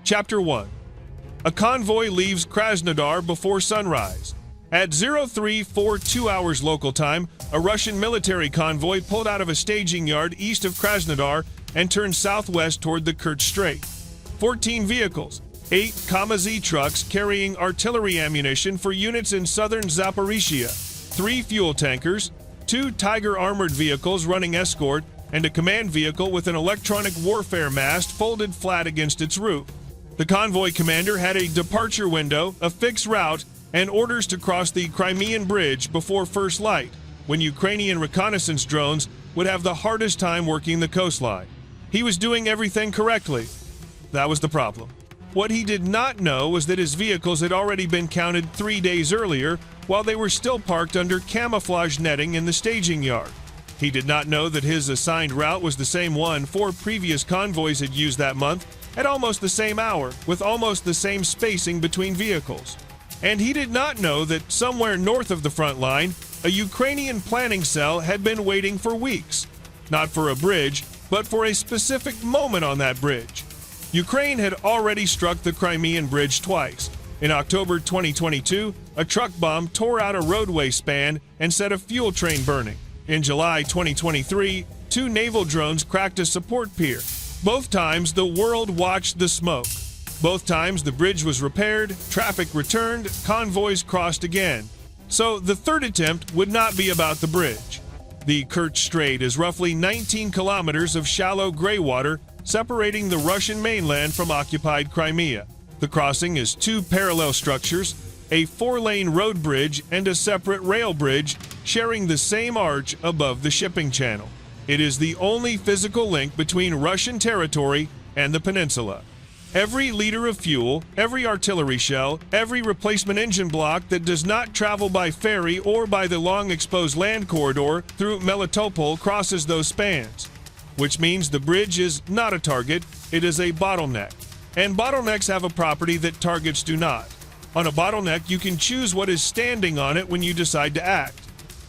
Chapter 1. A convoy leaves Krasnodar before sunrise. At 0342 hours local time, a Russian military convoy pulled out of a staging yard east of Krasnodar and turned southwest toward the Kerch Strait. 14 vehicles, 8 Kamaz trucks carrying artillery ammunition for units in southern Zaporizhia, 3 fuel tankers, 2 Tiger armored vehicles running escort, and a command vehicle with an electronic warfare mast folded flat against its roof. The convoy commander had a departure window, a fixed route, and orders to cross the Crimean bridge before first light, when Ukrainian reconnaissance drones would have the hardest time working the coastline. He was doing everything correctly. That was the problem. What he did not know was that his vehicles had already been counted 3 days earlier while they were still parked under camouflage netting in the staging yard. He did not know that his assigned route was the same one 4 previous convoys had used that month at almost the same hour, with almost the same spacing between vehicles. And he did not know that somewhere north of the front line, a Ukrainian planning cell had been waiting for weeks, not for a bridge, but for a specific moment on that bridge. Ukraine had already struck the Crimean bridge twice. In October 2022, a truck bomb tore out a roadway span and set a fuel train burning. In July 2023, 2 naval drones cracked a support pier. Both times, the world watched the smoke. Both times, the bridge was repaired, traffic returned, convoys crossed again. So the third attempt would not be about the bridge. The Kerch Strait is roughly 19 kilometers of shallow gray water separating the Russian mainland from occupied Crimea. The crossing is 2 parallel structures, a 4-lane road bridge and a separate rail bridge sharing the same arch above the shipping channel. It is the only physical link between Russian territory and the peninsula. Every liter of fuel, every artillery shell, every replacement engine block that does not travel by ferry or by the long exposed land corridor through Melitopol crosses those spans, which means the bridge is not a target, it is a bottleneck. And bottlenecks have a property that targets do not. On a bottleneck, you can choose what is standing on it when you decide to act.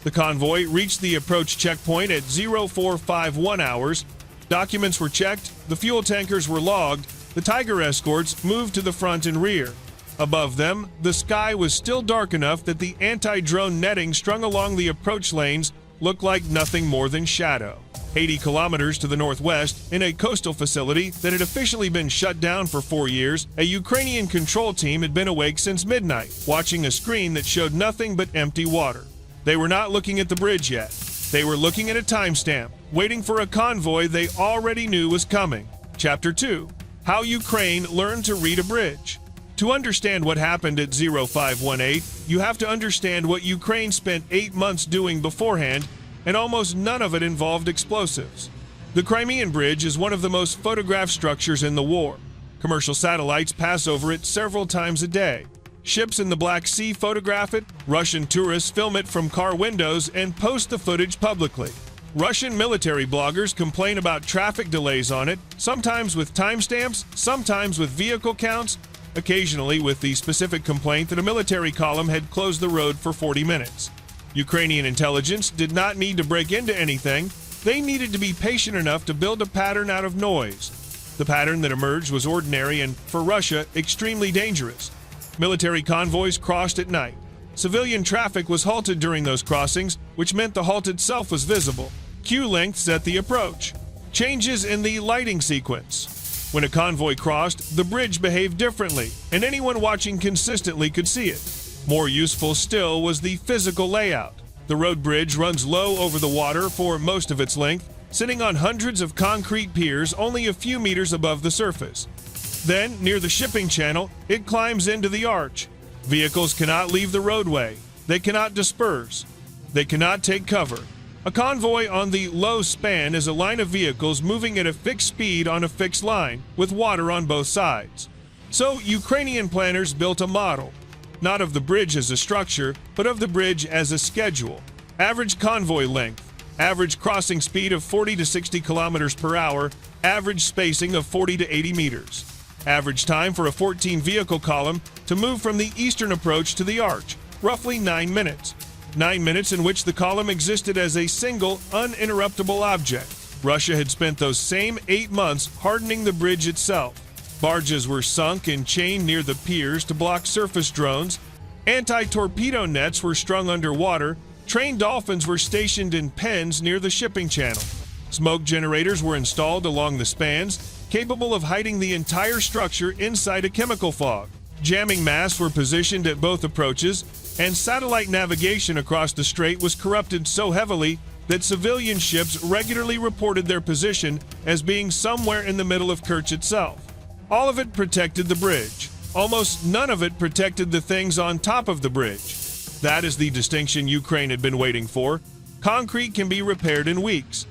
The convoy reached the approach checkpoint at 0451 hours. Documents were checked, the fuel tankers were logged, the Tiger escorts moved to the front and rear. Above them, the sky was still dark enough that the anti-drone netting strung along the approach lanes looked like nothing more than shadow. 80 kilometers to the northwest, in a coastal facility that had officially been shut down for 4 years, a Ukrainian control team had been awake since midnight, watching a screen that showed nothing but empty water. They were not looking at the bridge yet. They were looking at a timestamp, waiting for a convoy they already knew was coming. Chapter 2. How Ukraine learned to read a bridge. To understand what happened at 0518, you have to understand what Ukraine spent 8 months doing beforehand, and almost none of it involved explosives. The Crimean Bridge is one of the most photographed structures in the war. Commercial satellites pass over it several times a day. Ships in the Black Sea photograph it, Russian tourists film it from car windows and post the footage publicly. Russian military bloggers complain about traffic delays on it, sometimes with timestamps, sometimes with vehicle counts, occasionally with the specific complaint that a military column had closed the road for 40 minutes. Ukrainian intelligence did not need to break into anything. They needed to be patient enough to build a pattern out of noise. The pattern that emerged was ordinary and, for Russia, extremely dangerous. Military convoys crossed at night. Civilian traffic was halted during those crossings, which meant the halt itself was visible. Queue lengths at the approach. Changes in the lighting sequence. When a convoy crossed, the bridge behaved differently, and anyone watching consistently could see it. More useful still was the physical layout. The road bridge runs low over the water for most of its length, sitting on hundreds of concrete piers only a few meters above the surface. Then, near the shipping channel, it climbs into the arch. Vehicles cannot leave the roadway. They cannot disperse. They cannot take cover. A convoy on the low span is a line of vehicles moving at a fixed speed on a fixed line, with water on both sides. So, Ukrainian planners built a model, not of the bridge as a structure, but of the bridge as a schedule. Average convoy length, average crossing speed of 40 to 60 kilometers per hour, average spacing of 40 to 80 meters. Average time for a 14-vehicle column to move from the eastern approach to the arch, roughly 9 minutes. 9 minutes in which the column existed as a single, uninterruptible object. Russia had spent those same 8 months hardening the bridge itself. Barges were sunk and chained near the piers to block surface drones. Anti-torpedo nets were strung underwater. Trained dolphins were stationed in pens near the shipping channel. Smoke generators were installed along the spans, capable of hiding the entire structure inside a chemical fog. Jamming masts were positioned at both approaches, and satellite navigation across the strait was corrupted so heavily that civilian ships regularly reported their position as being somewhere in the middle of Kerch itself. All of it protected the bridge. Almost none of it protected the things on top of the bridge. That is the distinction Ukraine had been waiting for. Concrete can be repaired in weeks.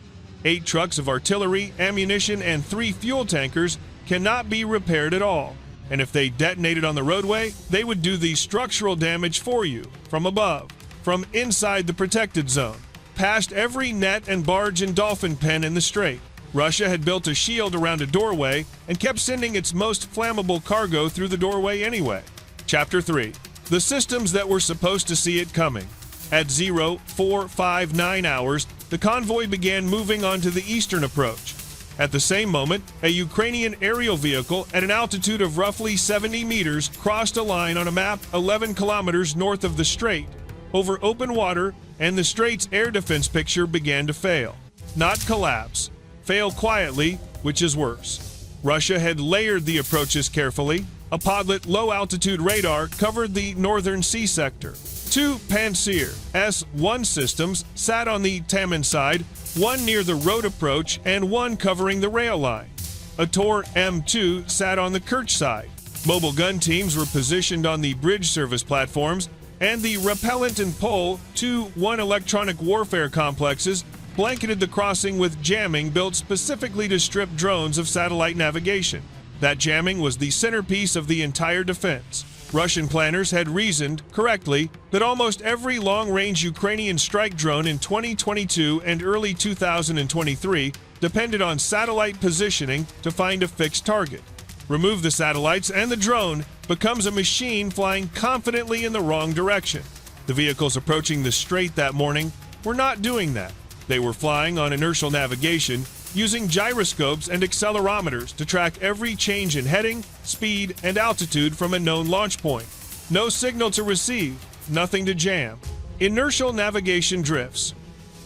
8 trucks of artillery, ammunition, and 3 fuel tankers cannot be repaired at all. And if they detonated on the roadway, they would do the structural damage for you, from above, from inside the protected zone, past every net and barge and dolphin pen in the strait. Russia had built a shield around a doorway and kept sending its most flammable cargo through the doorway anyway. Chapter 3. The systems that were supposed to see it coming. At 0459 hours, the convoy began moving onto the eastern approach. At the same moment, a Ukrainian aerial vehicle at an altitude of roughly 70 meters crossed a line on a map 11 kilometers north of the strait, over open water, and the strait's air defense picture began to fail. Not collapse. Fail quietly, which is worse. Russia had layered the approaches carefully. A podlet low-altitude radar covered the northern sea sector. 2 Pantsir S-1 systems sat on the Taman side, one near the road approach and one covering the rail line. A Tor M2 sat on the Kerch side. Mobile gun teams were positioned on the bridge service platforms, and the repellent and pole 2-1 electronic warfare complexes blanketed the crossing with jamming built specifically to strip drones of satellite navigation. That jamming was the centerpiece of the entire defense. Russian planners had reasoned, correctly, that almost every long-range Ukrainian strike drone in 2022 and early 2023 depended on satellite positioning to find a fixed target. Remove the satellites and the drone becomes a machine flying confidently in the wrong direction. The vehicles approaching the strait that morning were not doing that. They were flying on inertial navigation, using gyroscopes and accelerometers to track every change in heading, speed, and altitude from a known launch point. No signal to receive, nothing to jam. Inertial navigation drifts,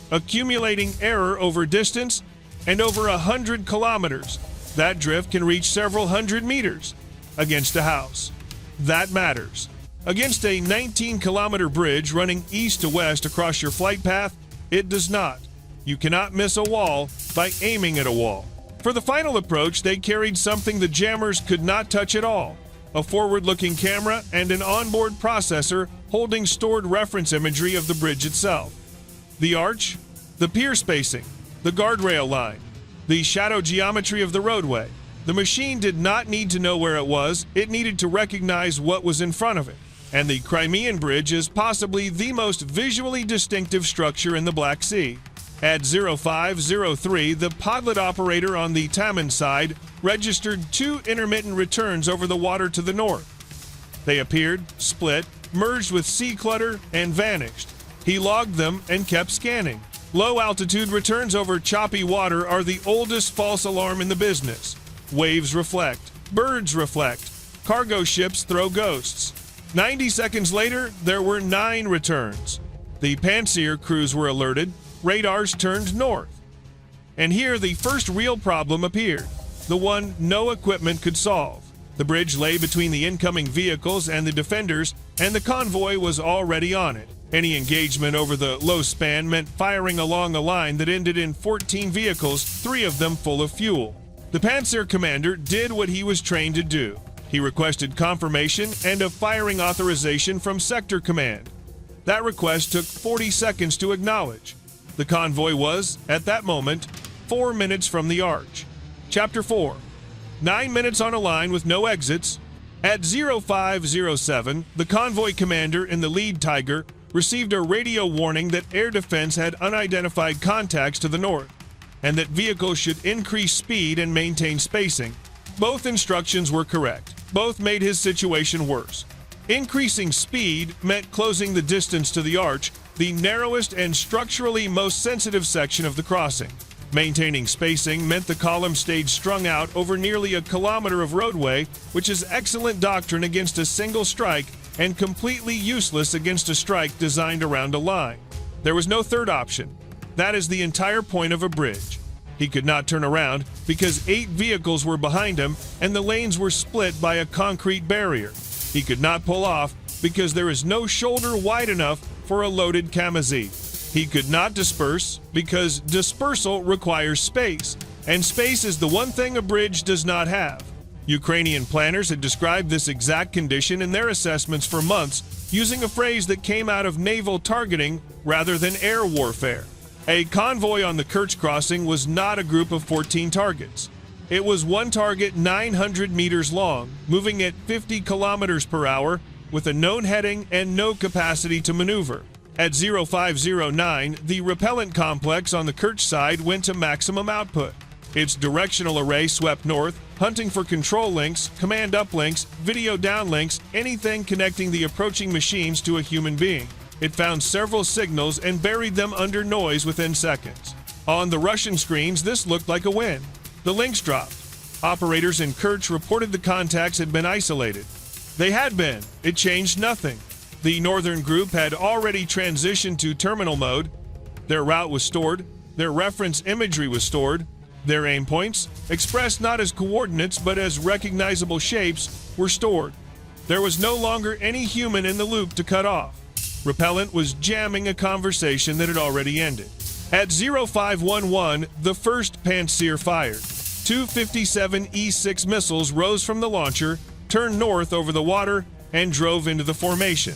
accumulating error over distance and over 100 kilometers. That drift can reach several hundred meters against a house. That matters. Against a 19-kilometer bridge running east to west across your flight path, it does not. You cannot miss a wall by aiming at a wall. For the final approach, they carried something the jammers could not touch at all: a forward-looking camera and an onboard processor holding stored reference imagery of the bridge itself. The arch, the pier spacing, the guardrail line, the shadow geometry of the roadway. The machine did not need to know where it was, it needed to recognize what was in front of it. And the Crimean bridge is possibly the most visually distinctive structure in the Black Sea. At 0503, the podlet operator on the Taman side registered 2 intermittent returns over the water to the north. They appeared, split, merged with sea clutter, and vanished. He logged them and kept scanning. Low-altitude returns over choppy water are the oldest false alarm in the business. Waves reflect. Birds reflect. Cargo ships throw ghosts. 90 seconds later, there were 9 returns. The Pantsir crews were alerted. Radars turned north. And here the first real problem appeared, the one no equipment could solve. The bridge lay between the incoming vehicles and the defenders, and the convoy was already on it. Any engagement over the low span meant firing along a line that ended in 14 vehicles, 3 of them full of fuel. The Pantsir commander did what he was trained to do. He requested confirmation and a firing authorization from Sector Command. That request took 40 seconds to acknowledge. The convoy was, at that moment, 4 minutes from the arch. Chapter 4. 9 minutes on a line with no exits. At 0507, the convoy commander in the lead Tiger received a radio warning that air defense had unidentified contacts to the north, and that vehicles should increase speed and maintain spacing. Both instructions were correct. Both made his situation worse. Increasing speed meant closing the distance to the arch, the narrowest and structurally most sensitive section of the crossing. Maintaining spacing meant the column stayed strung out over nearly a kilometer of roadway, which is excellent doctrine against a single strike and completely useless against a strike designed around a line. There was no third option. That is the entire point of a bridge. He could not turn around because 8 vehicles were behind him and the lanes were split by a concrete barrier. He could not pull off because there is no shoulder wide enough for a loaded kamikaze. He could not disperse because dispersal requires space, and space is the one thing a bridge does not have. Ukrainian planners had described this exact condition in their assessments for months, using a phrase that came out of naval targeting rather than air warfare. A convoy on the Kerch crossing was not a group of 14 targets. It was one target 900 meters long, moving at 50 kilometers per hour, with a known heading and no capacity to maneuver. At 0509, the repellent complex on the Kerch side went to maximum output. Its directional array swept north, hunting for control links, command uplinks, video downlinks, anything connecting the approaching machines to a human being. It found several signals and buried them under noise within seconds. On the Russian screens, this looked like a win. The links dropped. Operators in Kerch reported the contacts had been isolated. They had been. It changed nothing. The northern group had already transitioned to terminal mode. Their route was stored. Their reference imagery was stored. Their aim points, expressed not as coordinates but as recognizable shapes, were stored. There was no longer any human in the loop to cut off. Repellent was jamming a conversation that had already ended. At 0511, the first Pantsir fired. 2 57E6 missiles rose from the launcher, turned north over the water, and drove into the formation.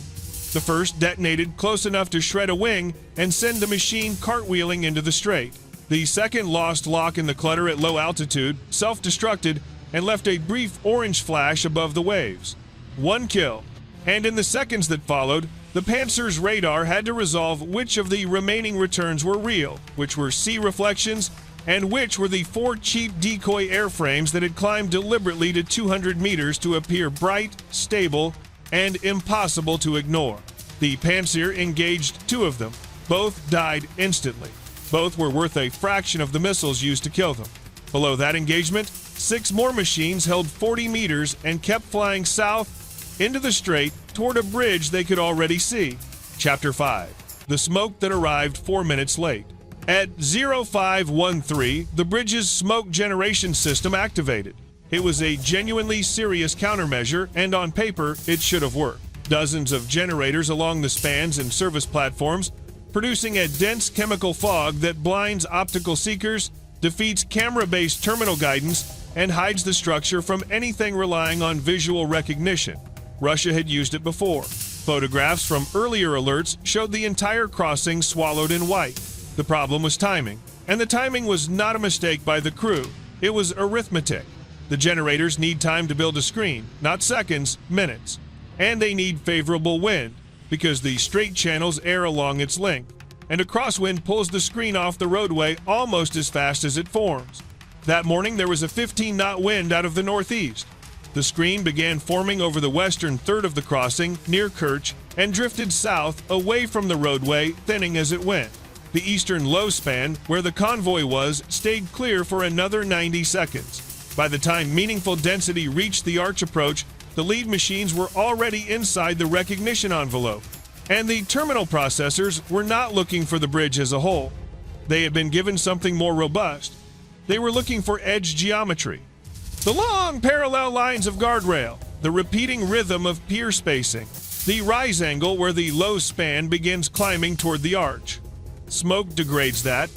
The first detonated close enough to shred a wing and send the machine cartwheeling into the strait. The second lost lock in the clutter at low altitude, self-destructed, and left a brief orange flash above the waves. 1 kill. And in the seconds that followed, the Pantsir's radar had to resolve which of the remaining returns were real, which were sea reflections, and which were the 4 cheap decoy airframes that had climbed deliberately to 200 meters to appear bright, stable, and impossible to ignore. The Pantsir engaged 2 of them. Both died instantly. Both were worth a fraction of the missiles used to kill them. Below that engagement, 6 more machines held 40 meters and kept flying south into the strait toward a bridge they could already see. Chapter 5. The smoke that arrived 4 minutes late. At 0513, the bridge's smoke generation system activated. It was a genuinely serious countermeasure, and on paper, it should have worked. Dozens of generators along the spans and service platforms, producing a dense chemical fog that blinds optical seekers, defeats camera-based terminal guidance, and hides the structure from anything relying on visual recognition. Russia had used it before. Photographs from earlier alerts showed the entire crossing swallowed in white. The problem was timing, and the timing was not a mistake by the crew. It was arithmetic. The generators need time to build a screen, not seconds, minutes. And they need favorable wind, because the strait channels air along its length, and a crosswind pulls the screen off the roadway almost as fast as it forms. That morning there was a 15-knot wind out of the northeast. The screen began forming over the western third of the crossing, near Kerch, and drifted south away from the roadway, thinning as it went. The eastern low span, where the convoy was, stayed clear for another 90 seconds. By the time meaningful density reached the arch approach, the lead machines were already inside the recognition envelope, and the terminal processors were not looking for the bridge as a whole. They had been given something more robust. They were looking for edge geometry. The long parallel lines of guardrail, the repeating rhythm of pier spacing, the rise angle where the low span begins climbing toward the arch. Smoke degrades that.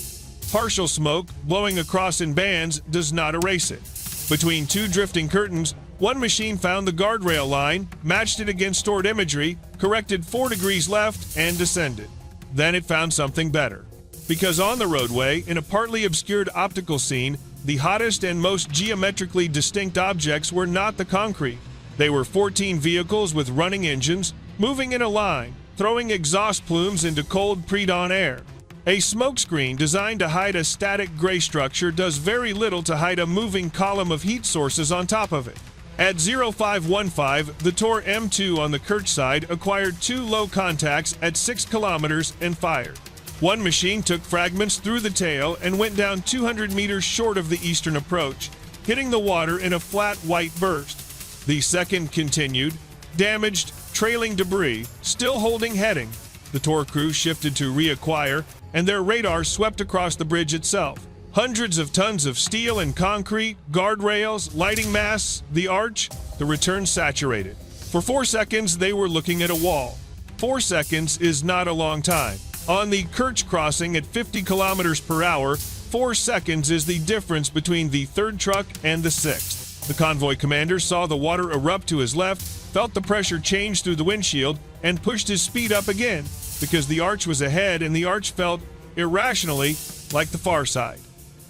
Partial smoke, blowing across in bands, does not erase it. Between 2 drifting curtains, one machine found the guardrail line, matched it against stored imagery, corrected 4 degrees left, and descended. Then it found something better. Because on the roadway, in a partly obscured optical scene, the hottest and most geometrically distinct objects were not the concrete. They were 14 vehicles with running engines, moving in a line, throwing exhaust plumes into cold pre-dawn air. A smokescreen designed to hide a static gray structure does very little to hide a moving column of heat sources on top of it. At 0515, the Tor M2 on the Kerch side acquired 2 low contacts at 6 kilometers and fired. One machine took fragments through the tail and went down 200 meters short of the eastern approach, hitting the water in a flat white burst. The second continued, damaged, trailing debris, still holding heading. The tour crew shifted to reacquire, and their radar swept across the bridge itself. Hundreds of tons of steel and concrete, guardrails, lighting masts, the arch, the return saturated. For 4 seconds, they were looking at a wall. 4 seconds is not a long time. On the Kerch crossing at 50 kilometers per hour, 4 seconds is the difference between the third truck and the sixth. The convoy commander saw the water erupt to his left, felt the pressure change through the windshield, and pushed his speed up again because the arch was ahead and the arch felt irrationally like the far side.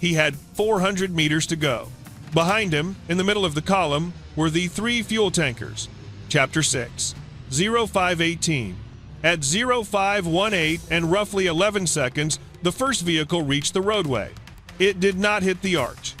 He had 400 meters to go. Behind him, in the middle of the column, were the 3 fuel tankers. Chapter 6, 0518. At 0518 and roughly 11 seconds, the first vehicle reached the roadway. It did not hit the arch.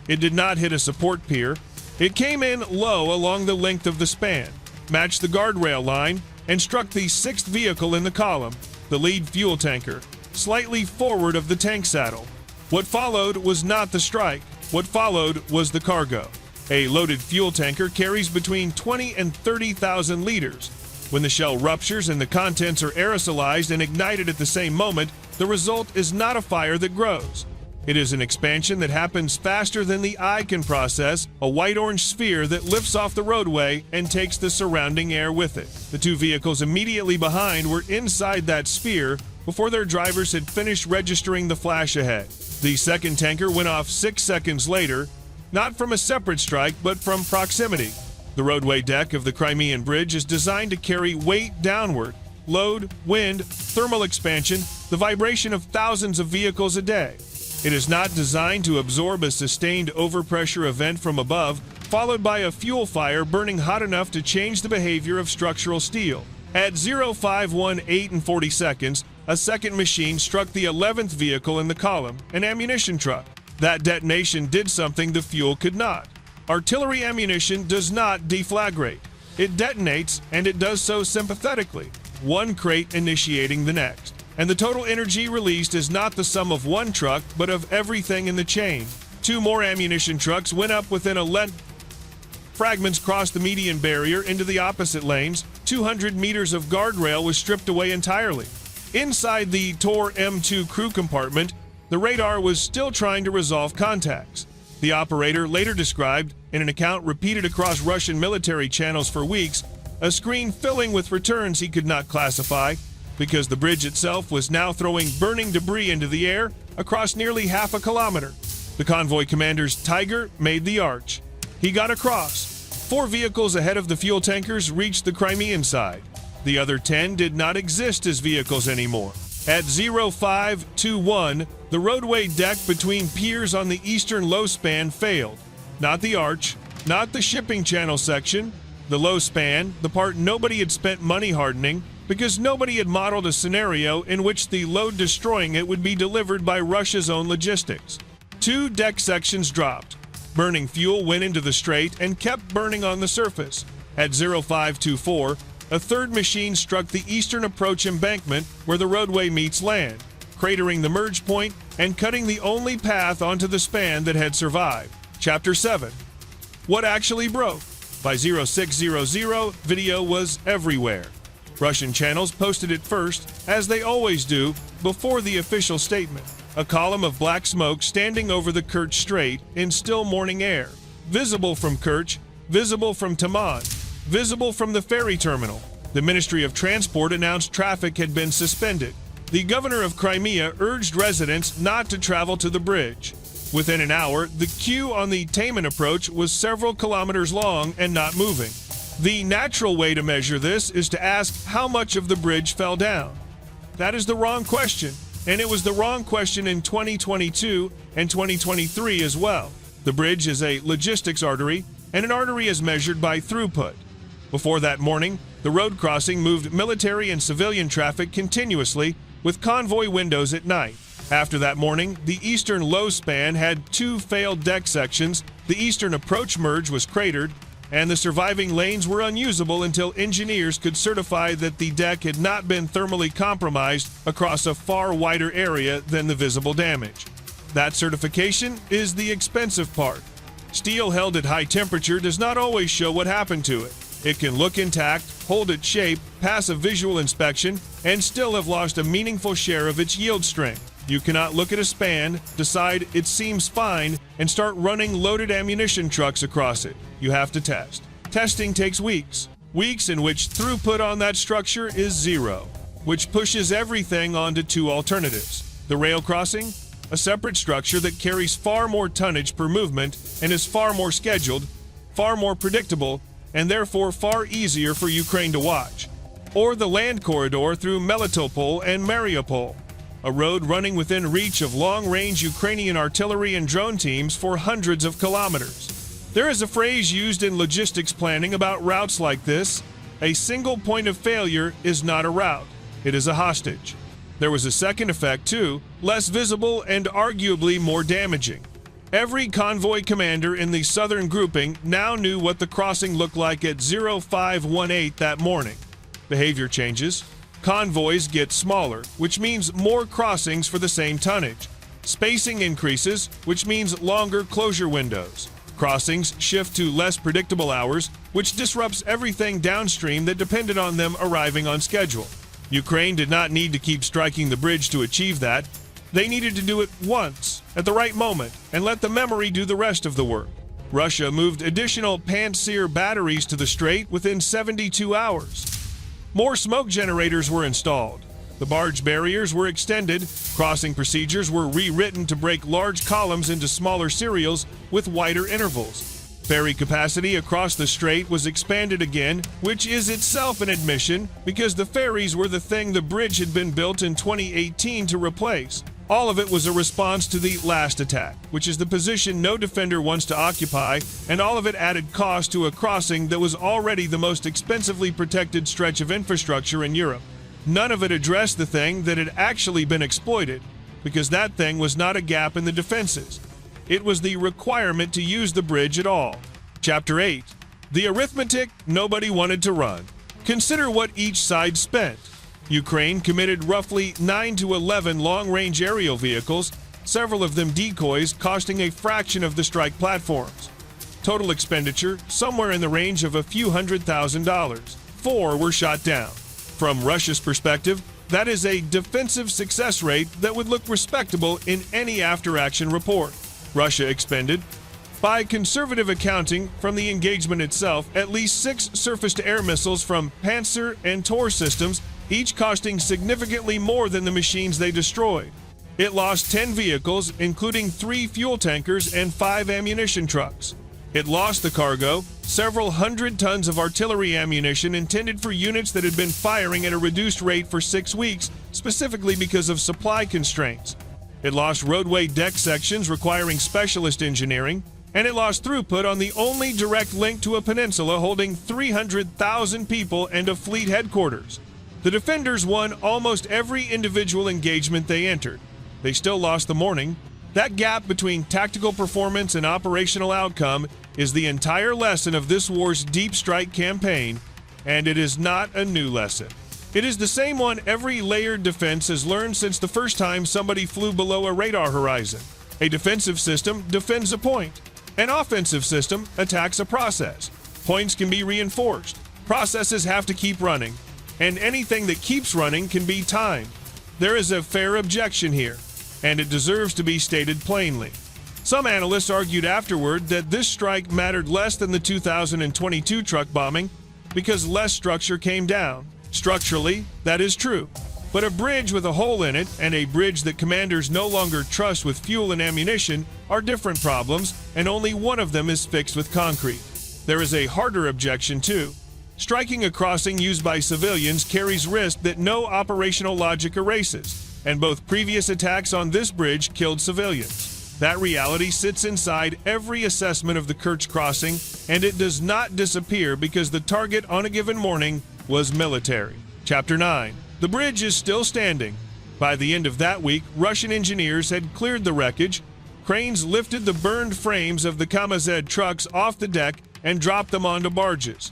It did not hit a support pier. It came in low along the length of the span, matched the guardrail line, and struck the 6th vehicle in the column, the lead fuel tanker, slightly forward of the tank saddle. What followed was not the strike. What followed was the cargo. A loaded fuel tanker carries between 20 and 30,000 liters. When the shell ruptures and the contents are aerosolized and ignited at the same moment, the result is not a fire that grows. It is an expansion that happens faster than the eye can process, a white-orange sphere that lifts off the roadway and takes the surrounding air with it. The 2 vehicles immediately behind were inside that sphere before their drivers had finished registering the flash ahead. The second tanker went off 6 seconds later, not from a separate strike, but from proximity. The roadway deck of the Crimean bridge is designed to carry weight downward, load, wind, thermal expansion, the vibration of thousands of vehicles a day. It is not designed to absorb a sustained overpressure event from above, followed by a fuel fire burning hot enough to change the behavior of structural steel. At 0518 and 40 seconds, a second machine struck the 11th vehicle in the column, an ammunition truck. That detonation did something the fuel could not. Artillery ammunition does not deflagrate. It detonates, and it does so sympathetically, one crate initiating the next. And the total energy released is not the sum of one truck, but of everything in the chain. 2 more ammunition trucks went up within a length. Fragments crossed the median barrier into the opposite lanes. 200 meters of guardrail was stripped away entirely. Inside the Tor M2 crew compartment, the radar was still trying to resolve contacts. The operator later described, in an account repeated across Russian military channels for weeks, a screen filling with returns he could not classify because the bridge itself was now throwing burning debris into the air across nearly half a kilometer. The convoy commander's Tiger made the arch. He got across. 4 vehicles ahead of the fuel tankers reached the Crimean side. The other 10 did not exist as vehicles anymore. At 0521, the roadway deck between piers on the eastern low span failed. Not the arch, not the shipping channel section. The low span, the part nobody had spent money hardening, because nobody had modeled a scenario in which the load destroying it would be delivered by Russia's own logistics. 2 deck sections dropped. Burning fuel went into the strait and kept burning on the surface. At 0524, a third machine struck the eastern approach embankment where the roadway meets land, cratering the merge point and cutting the only path onto the span that had survived. Chapter 7. What actually broke? By 0600, video was everywhere. Russian channels posted it first, as they always do, before the official statement. A column of black smoke standing over the Kerch Strait in still morning air. Visible from Kerch, visible from Taman, visible from the ferry terminal. The Ministry of Transport announced traffic had been suspended. The governor of Crimea urged residents not to travel to the bridge. Within an hour, the queue on the Taman approach was several kilometers long and not moving. The natural way to measure this is to ask how much of the bridge fell down. That is the wrong question, and it was the wrong question in 2022 and 2023 as well. The bridge is a logistics artery, and an artery is measured by throughput. Before that morning, the road crossing moved military and civilian traffic continuously with convoy windows at night. After that morning, the eastern low span had 2 failed deck sections, the eastern approach merge was cratered, and the surviving lanes were unusable until engineers could certify that the deck had not been thermally compromised across a far wider area than the visible damage. That certification is the expensive part. Steel held at high temperature does not always show what happened to it. It can look intact, hold its shape, pass a visual inspection, and still have lost a meaningful share of its yield strength. You cannot look at a span, decide it seems fine, and start running loaded ammunition trucks across it. You have to test. Testing takes weeks. Weeks in which throughput on that structure is zero, which pushes everything onto two alternatives. The rail crossing, a separate structure that carries far more tonnage per movement and is far more scheduled, far more predictable, and therefore far easier for Ukraine to watch. Or the land corridor through Melitopol and Mariupol, a road running within reach of long-range Ukrainian artillery and drone teams for hundreds of kilometers. There is a phrase used in logistics planning about routes like this: a single point of failure is not a route, it is a hostage. There was a second effect too, less visible and arguably more damaging. Every convoy commander in the southern grouping now knew what the crossing looked like at 0518 that morning. Behavior changes. Convoys get smaller, which means more crossings for the same tonnage. Spacing increases, which means longer closure windows. Crossings shift to less predictable hours, which disrupts everything downstream that depended on them arriving on schedule. Ukraine did not need to keep striking the bridge to achieve that. They needed to do it once, at the right moment, and let the memory do the rest of the work. Russia moved additional Pantsir batteries to the strait within 72 hours. More smoke generators were installed. The barge barriers were extended. Crossing procedures were rewritten to break large columns into smaller serials with wider intervals. Ferry capacity across the strait was expanded again, which is itself an admission because the ferries were the thing the bridge had been built in 2018 to replace. All of it was a response to the last attack, which is the position no defender wants to occupy, and all of it added cost to a crossing that was already the most expensively protected stretch of infrastructure in Europe. None of it addressed the thing that had actually been exploited, because that thing was not a gap in the defenses. It was the requirement to use the bridge at all. Chapter 8. The arithmetic nobody wanted to run. Consider what each side spent. Ukraine committed roughly 9 to 11 long-range aerial vehicles, several of them decoys costing a fraction of the strike platforms. Total expenditure somewhere in the range of a few $100,000. 4 were shot down. From Russia's perspective, that is a defensive success rate that would look respectable in any after-action report. Russia expended, by conservative accounting from the engagement itself, at least 6 surface-to-air missiles from Pantsir and Tor systems, each costing significantly more than the machines they destroyed. It lost 10 vehicles, including 3 fuel tankers and 5 ammunition trucks. It lost the cargo, several hundred tons of artillery ammunition intended for units that had been firing at a reduced rate for 6 weeks, specifically because of supply constraints. It lost roadway deck sections requiring specialist engineering, and it lost throughput on the only direct link to a peninsula holding 300,000 people and a fleet headquarters. The defenders won almost every individual engagement they entered. They still lost the morning. That gap between tactical performance and operational outcome is the entire lesson of this war's deep strike campaign, and it is not a new lesson. It is the same one every layered defense has learned since the first time somebody flew below a radar horizon. A defensive system defends a point. An offensive system attacks a process. Points can be reinforced. Processes have to keep running. And anything that keeps running can be timed. There is a fair objection here, and it deserves to be stated plainly. Some analysts argued afterward that this strike mattered less than the 2022 truck bombing because less structure came down. Structurally, that is true. But a bridge with a hole in it and a bridge that commanders no longer trust with fuel and ammunition are different problems, and only one of them is fixed with concrete. There is a harder objection too. Striking a crossing used by civilians carries risk that no operational logic erases, and both previous attacks on this bridge killed civilians. That reality sits inside every assessment of the Kerch crossing, and it does not disappear because the target on a given morning was military. Chapter 9. The bridge is still standing. By the end of that week, Russian engineers had cleared the wreckage. Cranes lifted the burned frames of the Kamazed trucks off the deck and dropped them onto barges.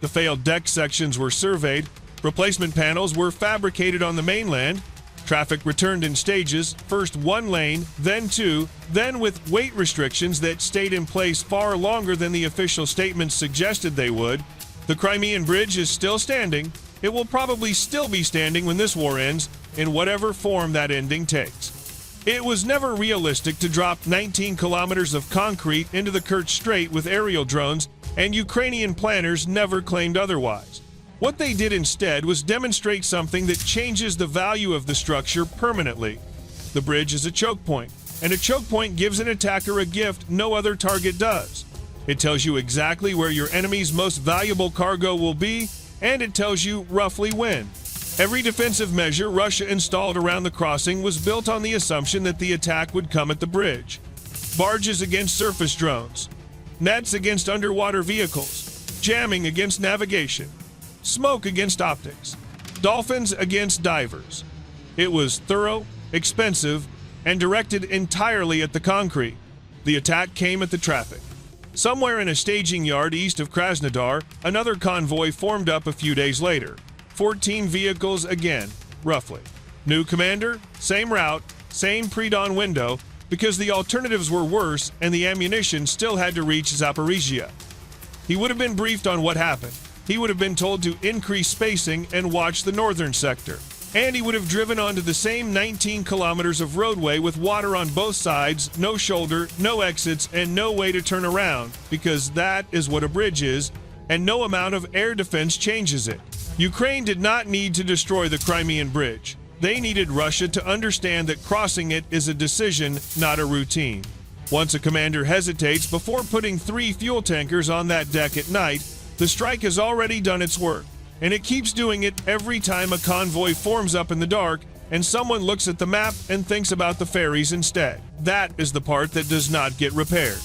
The failed deck sections were surveyed, replacement panels were fabricated on the mainland, traffic returned in stages, first one lane, then two, then with weight restrictions that stayed in place far longer than the official statements suggested they would. The Crimean Bridge is still standing. It will probably still be standing when this war ends, in whatever form that ending takes. It was never realistic to drop 19 kilometers of concrete into the Kerch Strait with aerial drones, and Ukrainian planners never claimed otherwise. What they did instead was demonstrate something that changes the value of the structure permanently. The bridge is a choke point, and a choke point gives an attacker a gift no other target does. It tells you exactly where your enemy's most valuable cargo will be, and it tells you roughly when. Every defensive measure Russia installed around the crossing was built on the assumption that the attack would come at the bridge. Barges against surface drones, nets against underwater vehicles, jamming against navigation, smoke against optics, dolphins against divers. It was thorough, expensive, and directed entirely at the concrete. The attack came at the traffic. Somewhere in a staging yard east of Krasnodar, another convoy formed up a few days later. 14 vehicles again, roughly. New commander, same route, same pre-dawn window, because the alternatives were worse and the ammunition still had to reach Zaporizhia. He would have been briefed on what happened. He would have been told to increase spacing and watch the northern sector. And he would have driven onto the same 19 kilometers of roadway with water on both sides, no shoulder, no exits, and no way to turn around, because that is what a bridge is, and no amount of air defense changes it. Ukraine did not need to destroy the Crimean Bridge. They needed Russia to understand that crossing it is a decision, not a routine. Once a commander hesitates before putting 3 fuel tankers on that deck at night, the strike has already done its work, and it keeps doing it every time a convoy forms up in the dark and someone looks at the map and thinks about the ferries instead. That is the part that does not get repaired.